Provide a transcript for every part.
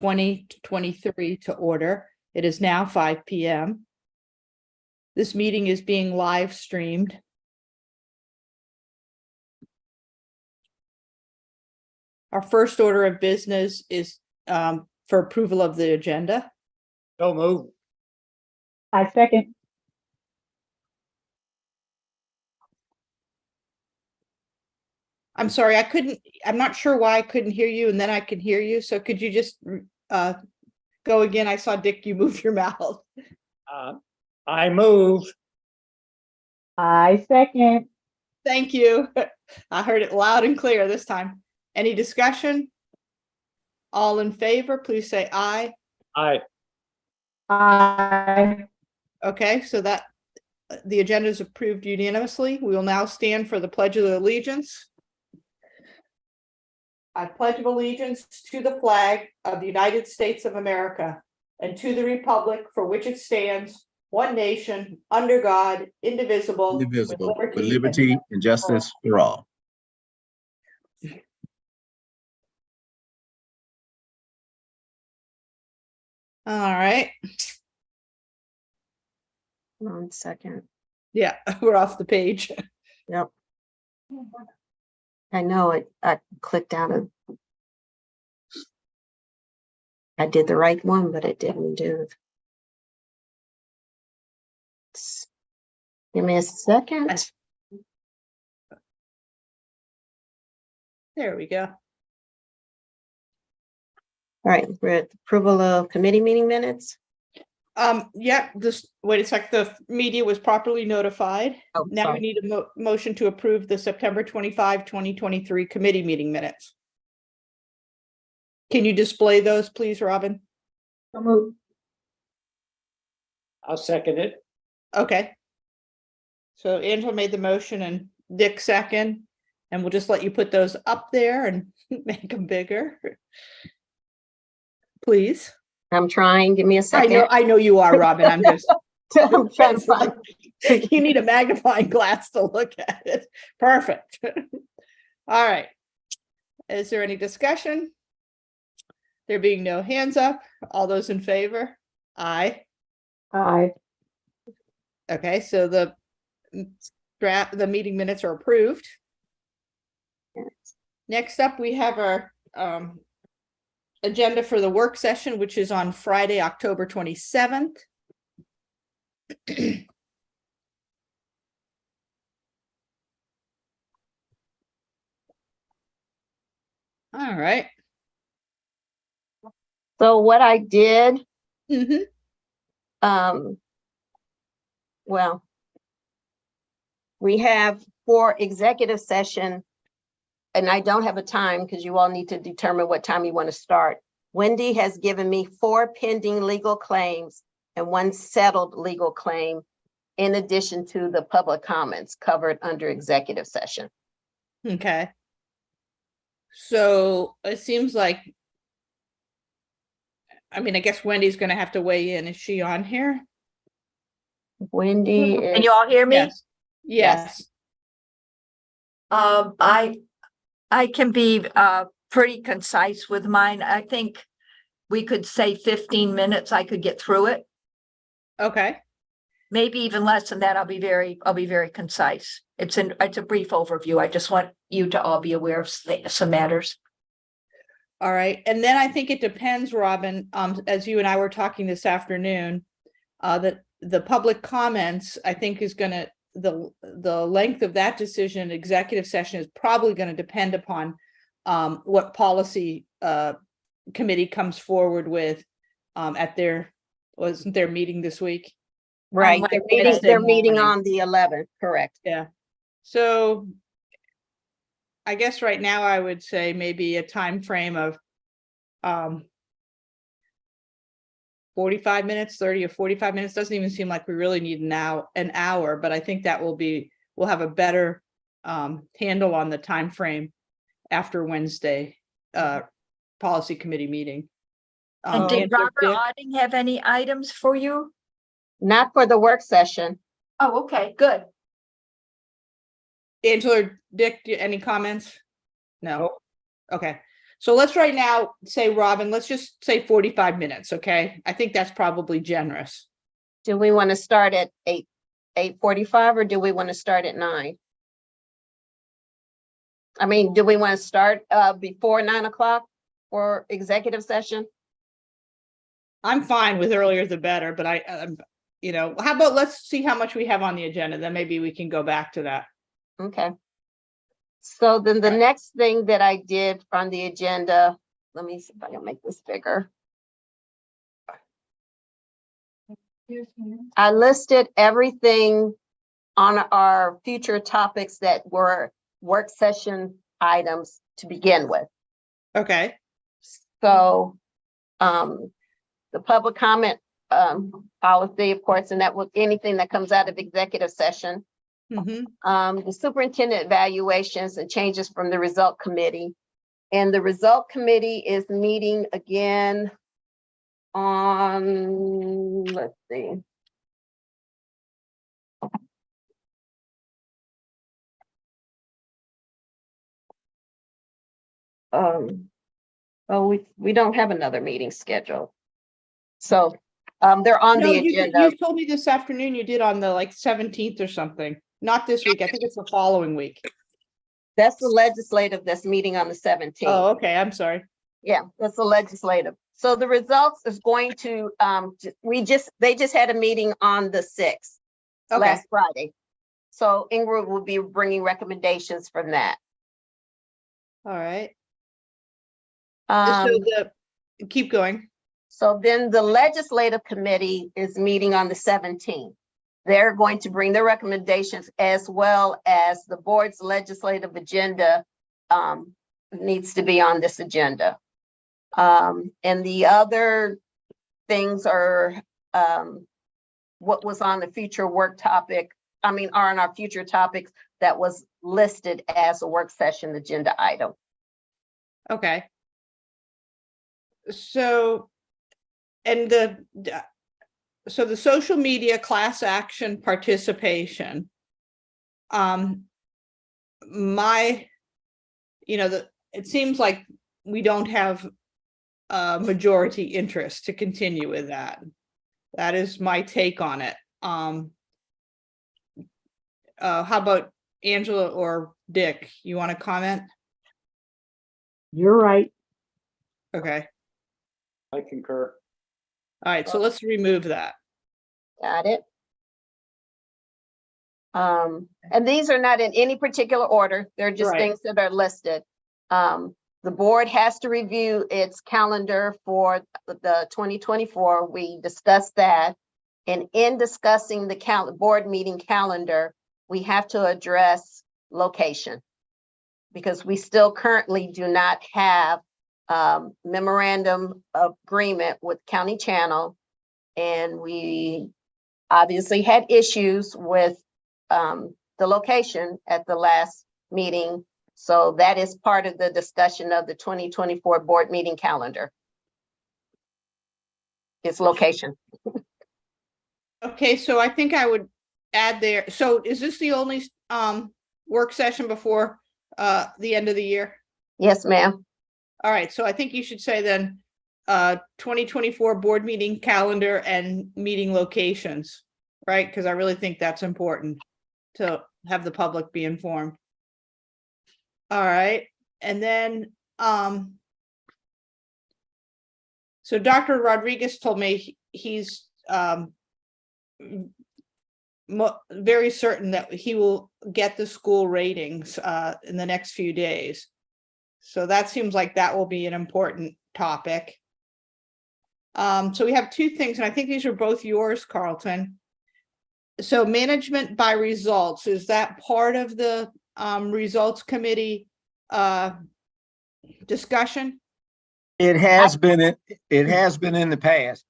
2023 to order. It is now 5 p.m. This meeting is being live streamed. Our first order of business is for approval of the agenda. So move. I second. I'm sorry, I'm not sure why I couldn't hear you, and then I can hear you. So could you just go again? I saw Dick, you moved your mouth. I move. I second. Thank you. I heard it loud and clear this time. Any discussion? All in favor, please say aye. Aye. I Okay, so that the agenda is approved unanimously. We will now stand for the Pledge of Allegiance. I pledge of allegiance to the flag of the United States of America and to the republic for which it stands, one nation, under God, indivisible, with liberty and justice for all. All right. 1 second. Yeah, we're off the page. Yep. I know it. I clicked out of. I did the right one, but it didn't do it. Give me a second. There we go. All right, we're at approval of committee meeting minutes. Yeah, just wait a sec. The media was properly notified. Oh, Now sorry. we need a motion to approve the September 25, 2023 committee meeting minutes. Can you display those, please, Robin? so move. I'll second it. Okay. So Angela made the motion and Dick second, and we'll just let you put those up there and make them bigger. Please. I'm trying. Give me a second. I know you are, Robin. I'm just I'm trying to find. you need a magnifying glass to look at it. Perfect. All right. Is there any discussion? There being no hands up, all those in favor? Aye. I Okay, so the meeting minutes are approved. Next up, we have our agenda for the work session, which is on Friday, October 27th. All right. So what I did, Mm-hmm. well, we have for executive session, and I don't have a time because you all need to determine what time you want to start. Wendy has given me 4 pending legal claims and 1 settled legal claim, in addition to the public comments covered under executive session. Okay. So it seems like, I mean, I guess Wendy's going to have to weigh in. Is she on here? Wendy Can is, you all hear me? Yes. Yes. I can be pretty concise with mine. I think we could say 15 minutes. I could get through it. Okay. Maybe even less than that. I'll be very concise. It's a brief overview. I just want you to all be aware of some matters. All right. And then I think it depends, Robin, as you and I were talking this afternoon, that the public comments, I think, is going to, the length of that decision, executive session, is probably going to depend upon what policy committee comes forward with at wasn't their meeting this week? right, Wednesday they're meeting morning. on the 11th, correct? Yeah. So I guess right now I would say maybe a time frame of 45 minutes, 30 or 45 minutes. Doesn't even seem like we really need an hour, but I think that we'll have a better handle on the time frame after Wednesday policy committee meeting. And did Angela, Robert Dick? Otting have any items for you? Not for the work session. Oh, okay, good. Angela or Dick, any comments? No. Okay. So let's right now say, Robin, let's just say 45 minutes, okay? I think that's probably generous. Do we want to start at 8:45 or do we want to start at 9? I mean, do we want to start before 9 o'clock for executive session? I'm fine with earlier the better, but you know, how about let's see how much we have on the agenda, then maybe we can go back to that. Okay. So then the next thing that I did on the agenda, let me see if I can make this bigger. I listed everything on our future topics that were work session items to begin with. Okay, So the public comment policy, of course, and that was anything that comes out of executive session. The superintendent evaluations and changes from the result committee. And the result committee is meeting again on, let's see. Oh, we don't have another meeting scheduled. So they're on no, the agenda. you told me this afternoon you did on the like 17th or something, not this week, I think it's the following week. That's the legislative that's meeting on the 17th. Oh, okay, I'm sorry. Yeah, that's the legislative. So the results is going to, they just had a meeting on the 6th, Okay, last Friday. So Ingrid will be bringing recommendations from that. all right. Um, Keep going. So then the legislative committee is meeting on the 17th. They're going to bring their recommendations as well as the board's legislative agenda needs to be on this agenda. And the other things are what was on the future work topic, are on our future topics that was listed as a work session agenda item. Okay. So, and the social media class action participation, it seems like we don't have majority interest to continue with that. That is my take on it. How about Angela or Dick? You want to comment? You're right. Okay. I concur. All right, so let's remove that. Got it. And these are not in any particular order. They're just Right. things that are listed. The board has to review its calendar for the 2024. We discussed that. And in discussing the board meeting calendar, we have to address location because we still currently do not have memorandum of agreement with County Channel. And we obviously had issues with the location at the last meeting. So that is part of the discussion of the 2024 board meeting calendar. Its location. Okay, so I think I would add there. So is this the only work session before the end of the year? Yes, ma'am. All right, so I think you should say then 2024 board meeting calendar and meeting locations, right? Because I really think that's important to have the public be informed. All right, and then so Dr. Rodriguez told me he's very certain that he will get the school ratings in the next few days. So that seems like that will be an important topic. So we have two things, and I think these are both yours, Carlton. So management by results, is that part of the results committee discussion? It has been in the past.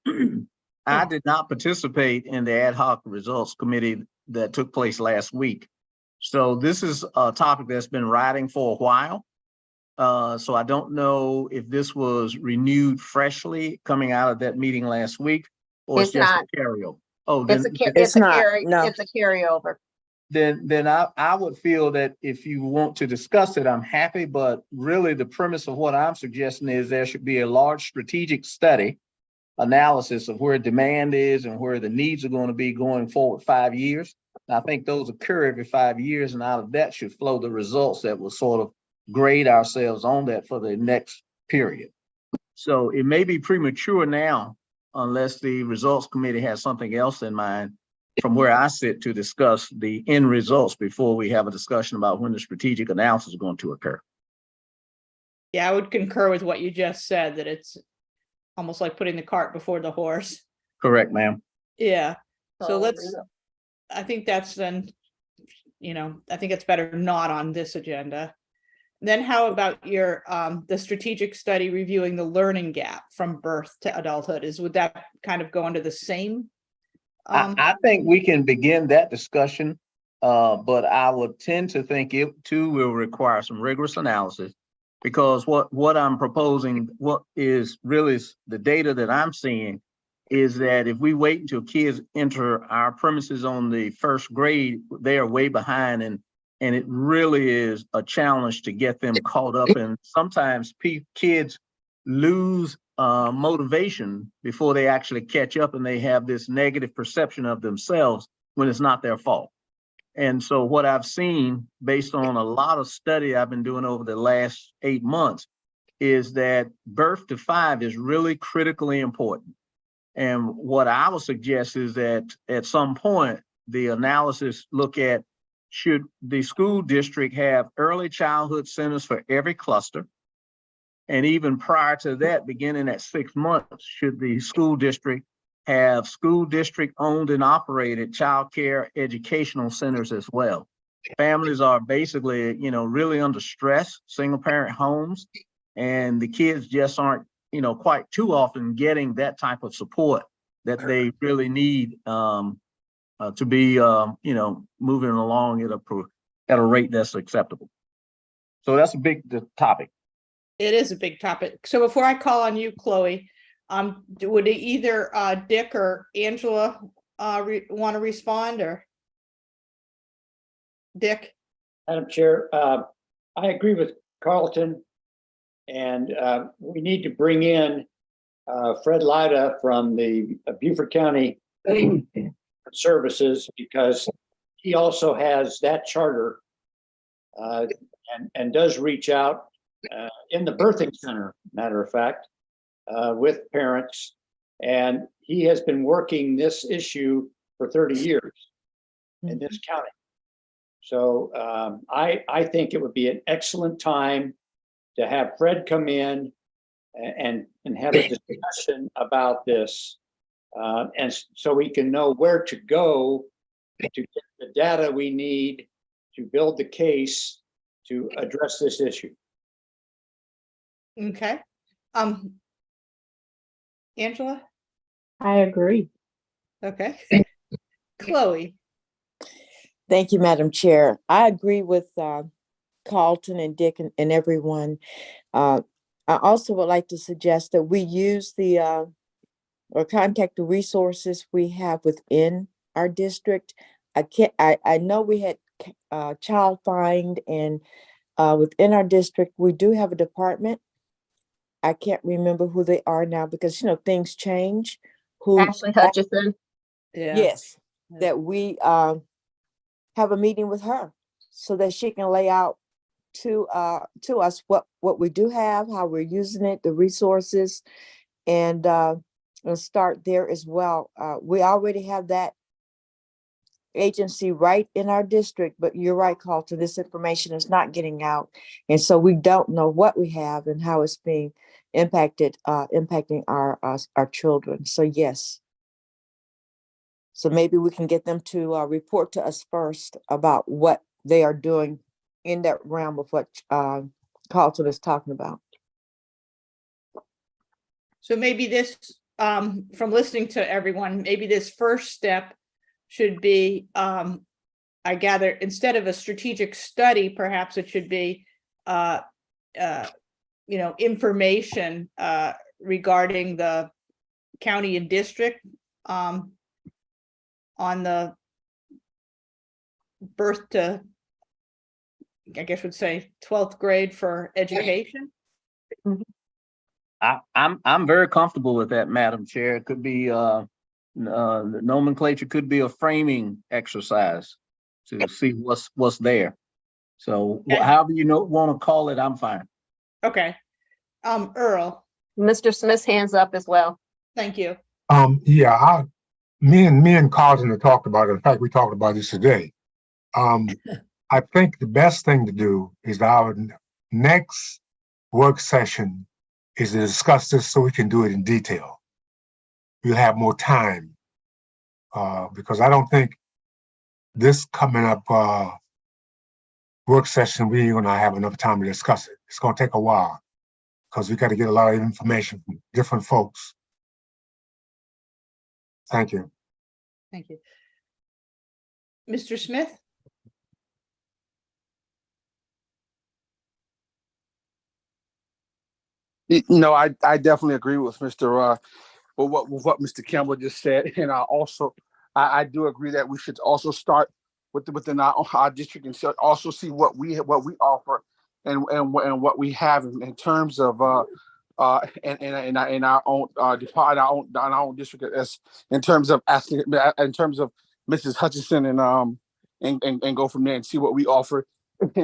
I did not participate in the ad hoc results committee that took place last week. So this is a topic that's been riding for a while. So I don't know if this was renewed freshly coming out of that meeting last week, or it's just not. a carryover. Oh, It's then a carryover. then I would feel that if you want to discuss it, I'm happy, but really the premise of what I'm suggesting is there should be a large strategic study analysis of where demand is and where the needs are going to be going forward 5 years. And I think those occur every 5 years, and out of that should flow the results that will sort of grade ourselves on that for the next period. So it may be premature now, unless the results committee has something else in mind from where I sit to discuss the end results before we have a discussion about when the strategic analysis is going to occur. Yeah, I would concur with what you just said, that it's almost like putting the cart before the horse. Correct, ma'am. Yeah, so Oh, let's, yeah. I think that's then, I think it's better not on this agenda. Then how about your, the strategic study reviewing the learning gap from birth to adulthood? Would that kind of go under the same? I think we can begin that discussion, but I would tend to think it too will require some rigorous analysis, because what I'm proposing, what is really the data that I'm seeing is that if we wait until kids enter our premises on the first grade, they are way behind, and it really is a challenge to get them caught up. And sometimes kids lose motivation before they actually catch up, and they have this negative perception of themselves when it's not their fault. And so what I've seen based on a lot of study I've been doing over the last 8 months is that birth to 5 is really critically important. And what I would suggest is that at some point, the analysis look at, should the school district have early childhood centers for every cluster? And even prior to that, beginning at 6 months, should the school district have school district owned and operated child care educational centers as well? Families are basically, really under stress, single parent homes, and the kids just aren't, quite too often getting that type of support that they really need to be, moving along at a rate that's acceptable. So that's a big topic. It is a big topic. So before I call on you, Chloe, would either Dick or Angela want to respond, or Dick? Madam Chair, I agree with Carlton, and we need to bring in Fred Lyda from the Beaufort County Services, because he also has that charter and does reach out in the birthing center, matter of fact, with parents. And he has been working this issue for 30 years in this county. So I think it would be an excellent time to have Fred come in and have a discussion about this. And so we can know where to go to get the data we need to build the case to address this issue. Okay. Angela? I agree. Okay. Chloe? Thank you, Madam Chair. I agree with Carlton and Dick and everyone. I also would like to suggest that we use or contact the resources we have within our district. I know we had child find, and within our district, we do have a department. I can't remember who they are now because, things change. Ashley Hutchison. Yeah. Yes, Yeah. that we have a meeting with her so that she can lay out to us what we do have, how we're using it, the resources, and start there as well. We already have that agency right in our district, but you're right, Carlton, this information is not getting out. And so we don't know what we have and how it's being impacting our children. So yes. So maybe we can get them to report to us first about what they are doing in that realm of what Carlton is talking about. So maybe this, from listening to everyone, maybe this first step should be, I gather, instead of a strategic study, perhaps it should be, information regarding the county and district on the birth to, I guess would say 12th grade for education. I'm very comfortable with that, Madam Chair. It could be, the nomenclature could be a framing exercise to see what's there. So Okay. however you want to call it, I'm fine. Okay. Earl, Mr. Smith's hands up as well. thank you. Yeah, me and Carlton have talked about it. In fact, we talked about this today. I think the best thing to do is our next work session is to discuss this so we can do it in detail. We'll have more time. Because I don't think this coming up, work session, we ain't gonna have enough time to discuss it. It's gonna take a while because we got to get a lot of information from different folks. Thank you. Thank you. Mr. Smith? No, I definitely agree with Mr. With what Mr. Campbell just said, and I do agree that we should also start within our district and also see what we offer and what we have in terms of in our own department, our own district, as in terms of asking, in terms of Mrs. Hutchinson and go from there and see what we offer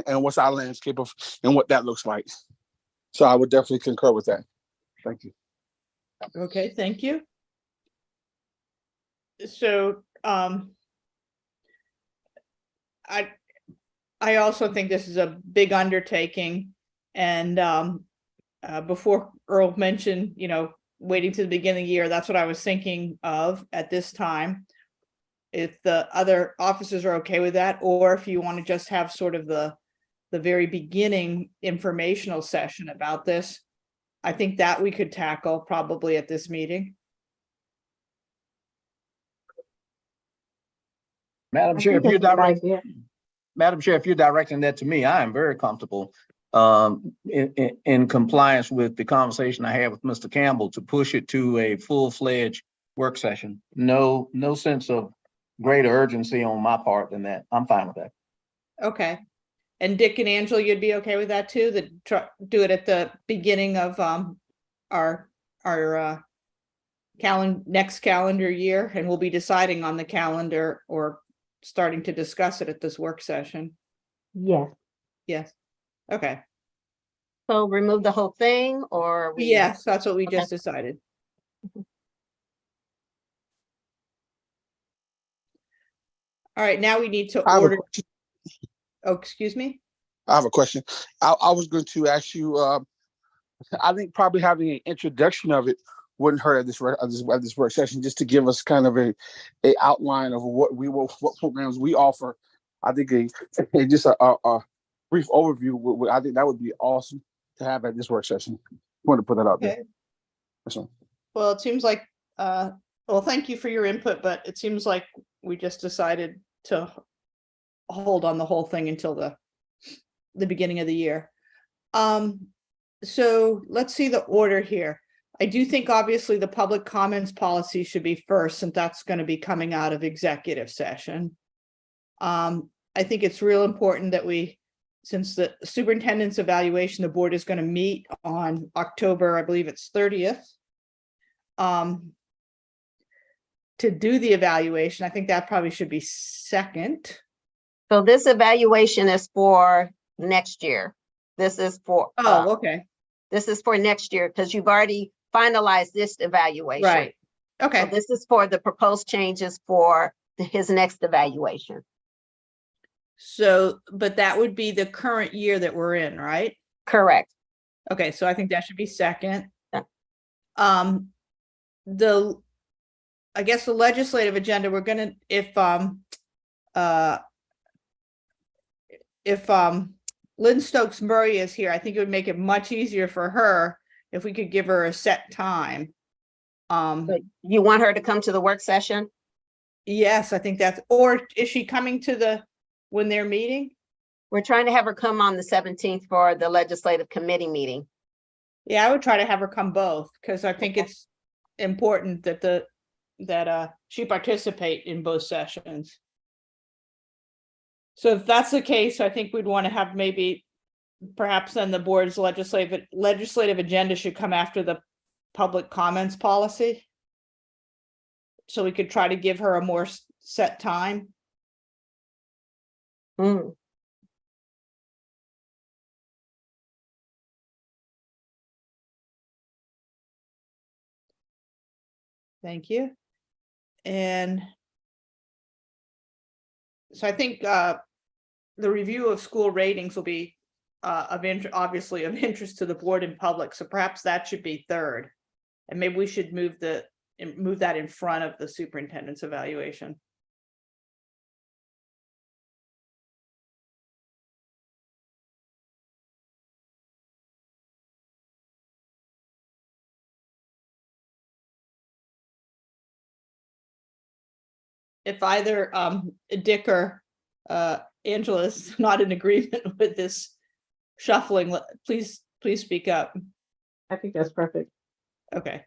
and what's our landscape of and what that looks like. So I would definitely concur with that. Thank you. Okay, thank you. So, I also think this is a big undertaking, and before Earl mentioned, you know, waiting to the beginning of the year, that's what I was thinking of at this time. If the other officers are okay with that, or if you want to just have sort of the very beginning informational session about this, I think that we could tackle probably at this meeting. Madam I Chair, think if you're that's a good directing, idea. Madam Chair, if you're directing that to me, I am very comfortable in compliance with the conversation I had with Mr. Campbell to push it to a full-fledged work session. No sense of greater urgency on my part than that. I'm fine with that. Okay. And Dick and Angela, you'd be okay with that too? Do it at the beginning of our next calendar year, and we'll be deciding on the calendar or starting to discuss it at this work session. Yes. Yes. Okay. So remove the whole thing, or we? Yes, that's what we Okay. just decided. All right, now we need to I have a order. question. Oh, excuse me? I have a question. I was going to ask you. I think probably having an introduction of it wouldn't hurt at this work session, just to give us kind of a outline of what programs we offer. I think just a brief overview. I think that would be awesome to have at this work session. Want to put that out there. Okay. That's all. Well, it seems like, well, thank you for your input, but it seems like we just decided to hold on the whole thing until the beginning of the year. So let's see the order here. I do think obviously the public comments policy should be first, since that's going to be coming out of executive session. I think it's real important that since the superintendent's evaluation, the board is going to meet on October, I believe it's 30th. To do the evaluation, I think that probably should be second. So this evaluation is for next year. This is for. Oh, okay, This is for next year because you've already finalized this evaluation. right. So Okay, this is for the proposed changes for his next evaluation. so, but that would be the current year that we're in, right? Correct. Okay, so I think that should be second. Yeah. I guess the legislative agenda, we're gonna, if Lynn Stokes Murray is here, I think it would make it much easier for her if we could give her a set time. But you want her to come to the work session? Yes, I think that's, or is she coming to when they're meeting? We're trying to have her come on the 17th for the legislative committee meeting. Yeah, I would try to have her come both, because I think it's important that she participate in both sessions. So if that's the case, I think we'd want to have maybe perhaps then the board's legislative agenda should come after the public comments policy. So we could try to give her a more set time. Hmm. Thank you. And so I think the review of school ratings will be obviously of interest to the board and public. So perhaps that should be third. And maybe we should move that in front of the superintendent's evaluation. If either Dick or Angela is not in agreement with this shuffling, please speak up. I think that's perfect. Okay.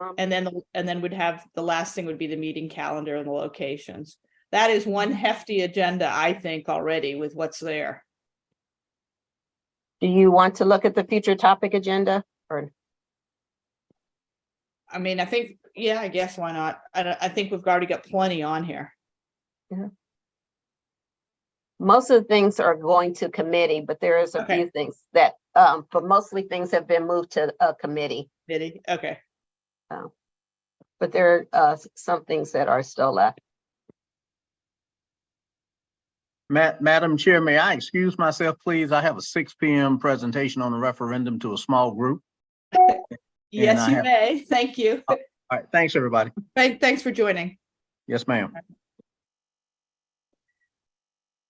Um, And then we'd have, the last thing would be the meeting calendar and the locations. That is one hefty agenda, I think, already with what's there. Do you want to look at the future topic agenda or? I mean, I think, yeah, I guess why not? I think we've already got plenty on here. Most of the things are going to committee, but there is a Okay. few things that, but mostly things have been moved to a committee. Did he? Okay. But there are some things that are still left. Madam Chair, may I excuse myself, please? I have a 6 p.m. presentation on the referendum to a small group. Yes, I you have- may. Thank you. All right, thanks, everybody. Thanks for joining. Yes, ma'am.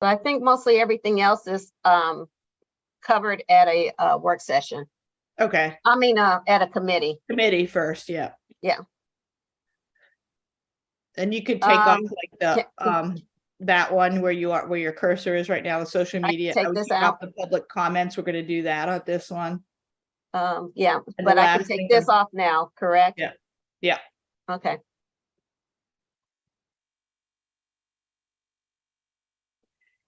So I think mostly everything else is covered at a work session. Okay. I mean, at a committee. Committee first, yeah. Yeah. And you could take off Um, like the that one where your cursor is right now, the social I can media. take I would this take out. The public comments, we're gonna do that on this one. Yeah, And but the I can last take thing this is- off now, correct? Yeah. Yeah. Okay.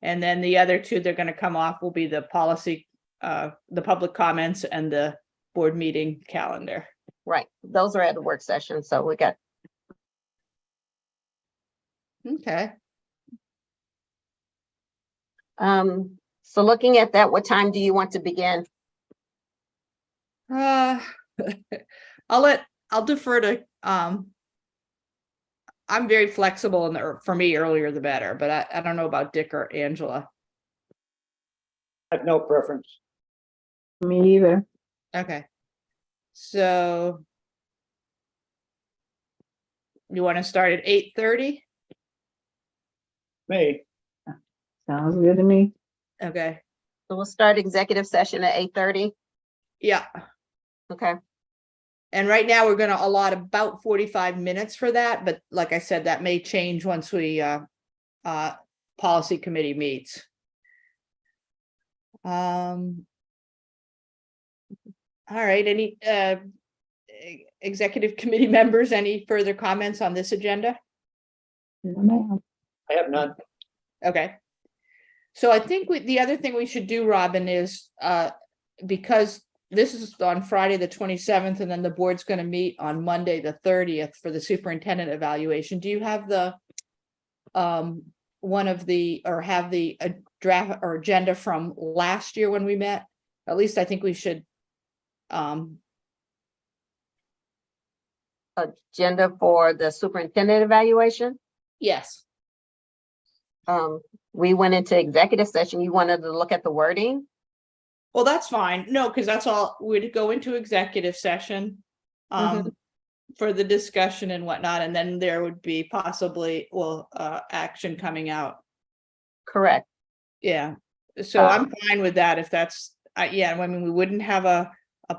And then the other two, they're gonna come off will be the policy, the public comments and the board meeting calendar. Right. Those are at a work session. So we got, Okay. so looking at that, what time do you want to begin? I'll defer to, I'm very flexible and for me, earlier the better, but I don't know about Dick or Angela. I have no preference. Me either. Okay. So you want to start at 8:30? Me, Sounds good to me. Okay. So we'll start executive session at 8:30. Yeah. Okay. And right now we're going to allot about 45 minutes for that, but like I said, that may change once we policy committee meets. All right, any executive committee members, any further comments on this agenda? No, ma'am. I have none. Okay. So I think the other thing we should do, Robin, is because this is on Friday, the 27th, and then the board's going to meet on Monday, the 30th for the superintendent evaluation. Do you have the one of the, or have the draft or agenda from last year when we met? At least I think we should. Agenda for the superintendent evaluation. Yes. We went into executive session. You wanted to look at the wording? Well, that's fine. No, because that's all, we'd go into executive session for the discussion and whatnot, and then there would be possibly, action coming out. Correct. Yeah, so I'm fine with that if that's, yeah, I mean, we wouldn't have a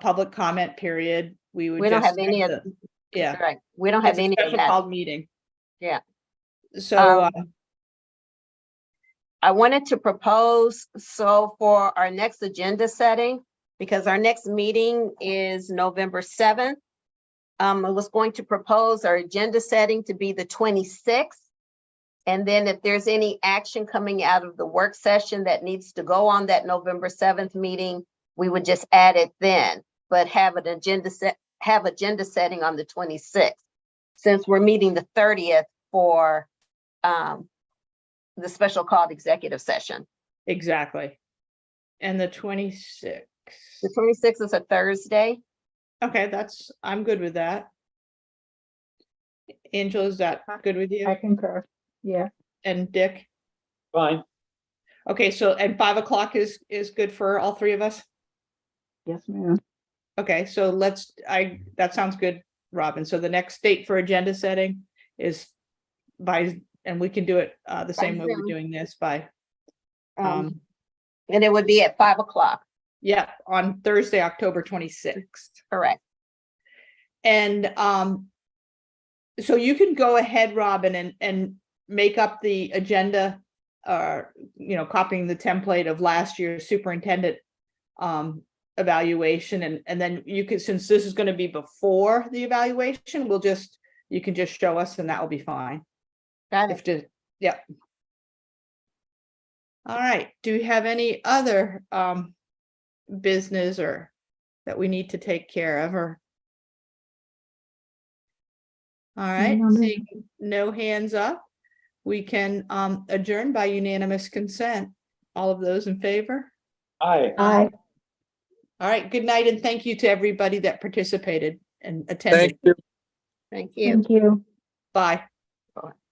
public comment period. We would We don't just have any of, yeah. correct. We don't have It's a any of special that. called meeting. Yeah. So, I wanted to propose, so for our next agenda setting, because our next meeting is November 7th. I was going to propose our agenda setting to be the 26th And then if there's any action coming out of the work session that needs to go on that November 7th meeting, we would just add it then, but have agenda setting on the 26th. Since we're meeting the 30th for the special called executive session. Exactly. And the 26th. The 26th is a Thursday. Okay, I'm good with that. Angela, is that good with you? I concur. Yeah. And Dick? Fine. Okay, so, and 5 o'clock is good for all three of us? Yes, ma'am. Okay, so that sounds good, Robin. So the next date for agenda setting is and we can do it the same way we're Zoom. doing this by, And it would be at 5 o'clock, yeah, on Thursday, October 26th. correct? And so you can go ahead, Robin, and make up the agenda, copying the template of last year's superintendent evaluation, and then you could, since this is going to be before the evaluation, you can just show us and that will be fine. Got it. Yeah. All right. Do we have any other business or that we need to take care of, or? All right, No, seeing no hands up, we can adjourn by unanimous consent. All of those in favor? Aye. Aye. All right, good night, and thank you to everybody that participated and attended. Thank you. Thank you. Thank you. Bye.